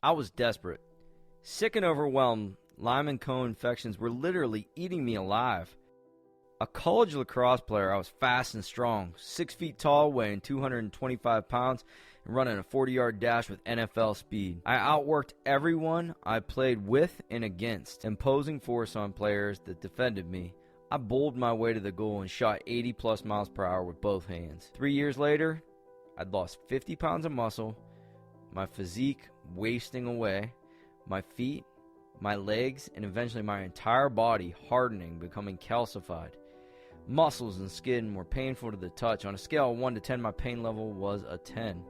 I was desperate. Sick and overwhelmed, Lyme and co-infections were literally eating me alive. A college lacrosse player, I was fast and strong, 6 feet tall, weighing 225 pounds, and running a 40-yard dash with NFL speed. I outworked everyone I played with and against, imposing force on players that defended me. I bowled my way to the goal and shot 80-plus miles per hour with both hands. 3 years later, I'd lost 50 pounds of muscle, my physique wasting away, my feet, my legs, and eventually my entire body hardening, becoming calcified. Muscles and skin were painful to the touch. On a scale of 1 to 10, my pain level was a 10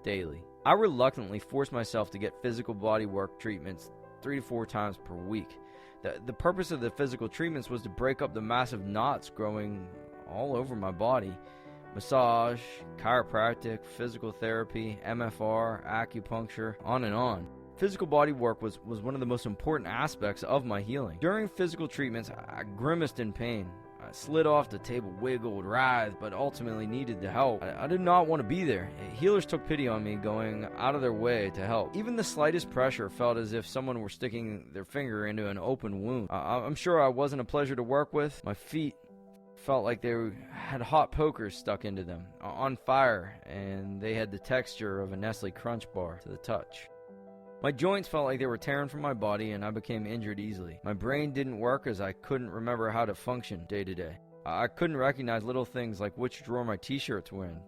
daily. I reluctantly forced myself to get physical body work treatments 3 to 4 times per week. The purpose of the physical treatments was to break up the massive knots growing all over my body. Massage, chiropractic, physical therapy, MFR, acupuncture, on and on. Physical body work was one of the most important aspects of my healing. During physical treatments, I grimaced in pain. I slid off the table, wiggled, writhed, but ultimately needed the help. I did not want to be there. Healers took pity on me, going out of their way to help. Even the slightest pressure felt as if someone were sticking their finger into an open wound. I'm sure I wasn't a pleasure to work with. My feet felt like they had hot pokers stuck into them, on fire, and they had the texture of a Nestle Crunch bar to the touch. My joints felt like they were tearing from my body, and I became injured easily. My brain didn't work as I couldn't remember how to function day to day. I couldn't recognize little things like which drawer my t-shirts were in,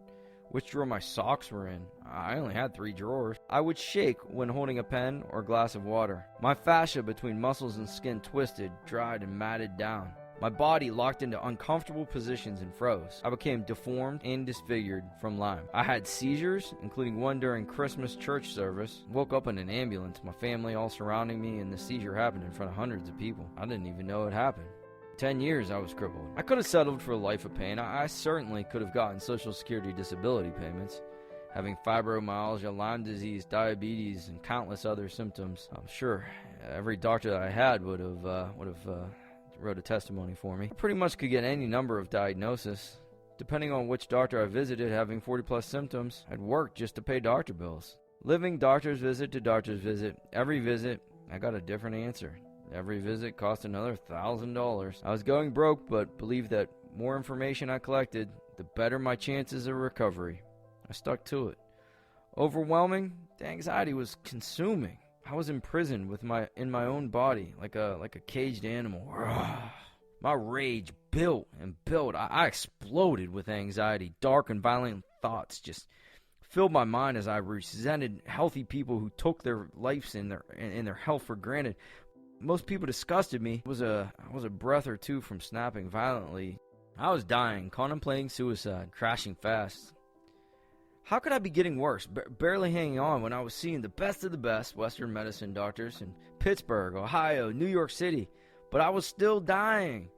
which drawer my socks were in. I only had 3 drawers. I would shake when holding a pen or glass of water. My fascia between muscles and skin twisted, dried, and matted down. My body locked into uncomfortable positions and froze. I became deformed and disfigured from Lyme. I had seizures, including one during Christmas church service. Woke up in an ambulance, my family all surrounding me, and the seizure happened in front of hundreds of people. I didn't even know it happened. 10 years I was crippled. I could have settled for a life of pain. I certainly could have gotten Social Security disability payments. Having fibromyalgia, Lyme disease, diabetes, and countless other symptoms, I'm sure every doctor that I had would have wrote a testimony for me. I pretty much could get any number of diagnoses. Depending on which doctor I visited, having 40-plus symptoms had worked just to pay doctor bills. Living doctor's visit to doctor's visit, every visit, I got a different answer. Every visit cost another $1,000. I was going broke, but believed that more information I collected, the better my chances of recovery. I stuck to it. Overwhelming, the anxiety was consuming. I was imprisoned in my own body, like a caged animal. My rage built and built. I exploded with anxiety. Dark and violent thoughts just filled my mind as I resented healthy people who took their lives and their health for granted. Most people disgusted me. I was a breath or two from snapping violently. I was dying, contemplating suicide, crashing fast. How could I be getting worse, barely hanging on when I was seeing the best of the best Western medicine doctors in Pittsburgh, Ohio, New York City, but I was still dying.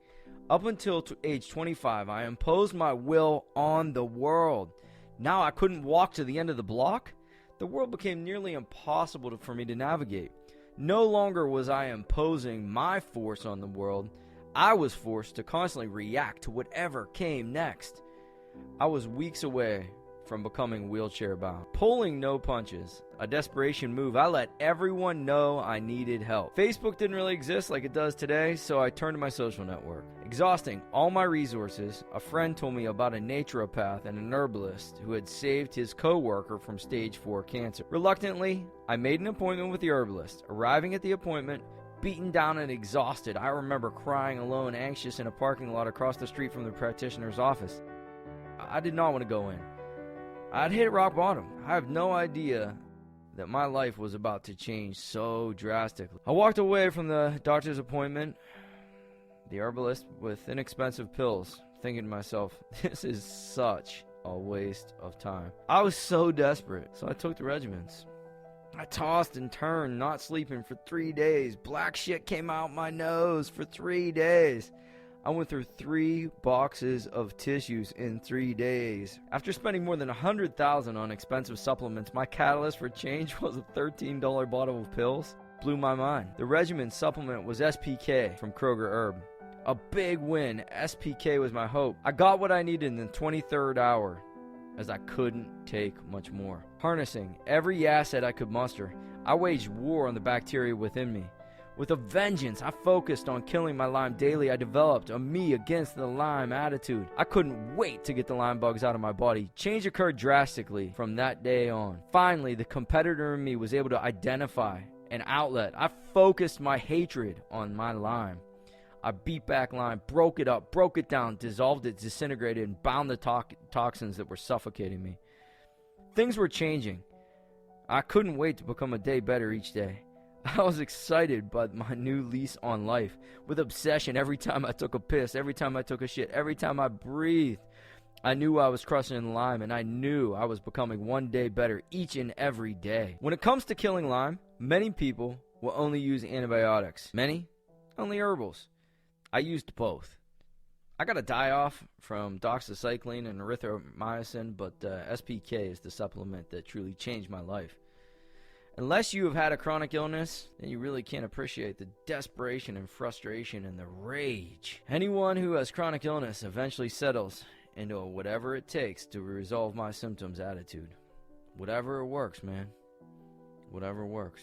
Up until age 25, I imposed my will on the world. Now I couldn't walk to the end of the block. The world became nearly impossible for me to navigate. No longer was I imposing my force on the world. I was forced to constantly react to whatever came next. I was weeks away from becoming wheelchair bound. Pulling no punches, a desperation move. I let everyone know I needed help. Facebook didn't really exist like it does today, so I turned to my social network. Exhausting all my resources, a friend told me about a naturopath and an herbalist who had saved his co-worker from stage 4 cancer. Reluctantly, I made an appointment with the herbalist. Arriving at the appointment, beaten down and exhausted, I remember crying alone, anxious in a parking lot across the street from the practitioner's office. I did not want to go in. I'd hit rock bottom. I have no idea that my life was about to change so drastically. I walked away from the doctor's appointment, the herbalist, with inexpensive pills, thinking to myself, this is such a waste of time. I was so desperate, so I took the regimens. I tossed and turned, not sleeping for 3 days. Black shit came out my nose for 3 days. I went through 3 boxes of tissues in 3 days. After spending more than $100,000 on expensive supplements, my catalyst for change was a $13 bottle of pills. Blew my mind. The regimen supplement was SPK from Kroger Herb. A big win. SPK was my hope. I got what I needed in the 23rd hour, as I couldn't take much more. Harnessing every asset I could muster, I waged war on the bacteria within me. With a vengeance, I focused on killing my Lyme daily. I developed a me against the Lyme attitude. I couldn't wait to get the Lyme bugs out of my body. Change occurred drastically from that day on. Finally, the competitor in me was able to identify an outlet. I focused my hatred on my Lyme. I beat back Lyme, broke it up, broke it down, dissolved it, disintegrated, and bound the toxins that were suffocating me. Things were changing. I couldn't wait to become a day better each day. I was excited by my new lease on life, with obsession every time I took a piss, every time I took a shit, every time I breathed. I knew I was crushing Lyme, and I knew I was becoming one day better each and every day. When it comes to killing Lyme, many people will only use antibiotics. Many, only herbals. I used both. I got a die-off from doxycycline and erythromycin, but SPK is the supplement that truly changed my life. Unless you have had a chronic illness, then you really can't appreciate the desperation and frustration and the rage. Anyone who has chronic illness eventually settles into a whatever it takes to resolve my symptoms attitude. Whatever works, man. Whatever works.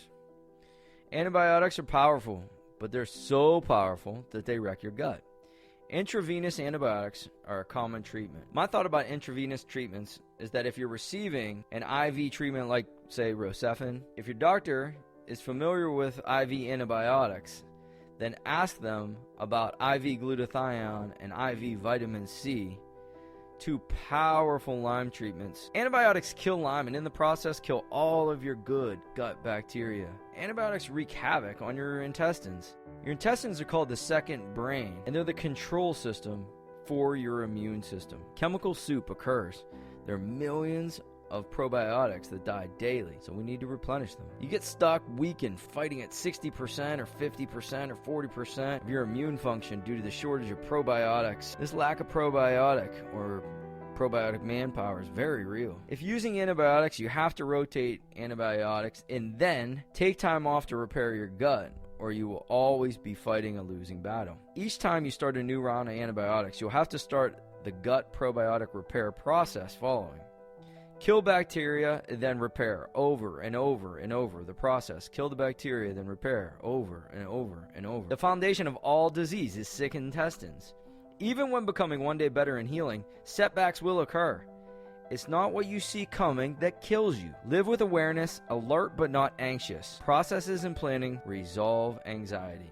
Antibiotics are powerful, but they're so powerful that they wreck your gut. Intravenous antibiotics are a common treatment. My thought about intravenous treatments is that if you're receiving an IV treatment like, say, Rocephin, if your doctor is familiar with IV antibiotics, then ask them about IV glutathione and IV vitamin C, two powerful Lyme treatments. Antibiotics kill Lyme and in the process kill all of your good gut bacteria. Antibiotics wreak havoc on your intestines. Your intestines are called the second brain, and they're the control system for your immune system. Chemical soup occurs. There are millions of probiotics that die daily, so we need to replenish them. You get stuck, weakened, fighting at 60% or 50% or 40% of your immune function due to the shortage of probiotics. This lack of probiotic or probiotic manpower is very real. If using antibiotics, you have to rotate antibiotics and then take time off to repair your gut, or you will always be fighting a losing battle. Each time you start a new round of antibiotics, you'll have to start the gut probiotic repair process following. Kill bacteria, then repair, over and over and over the process. Kill the bacteria, then repair, over and over and over. The foundation of all disease is sick intestines. Even when becoming one day better and healing, setbacks will occur. It's not what you see coming that kills you. Live with awareness, alert but not anxious. Processes and planning resolve anxiety.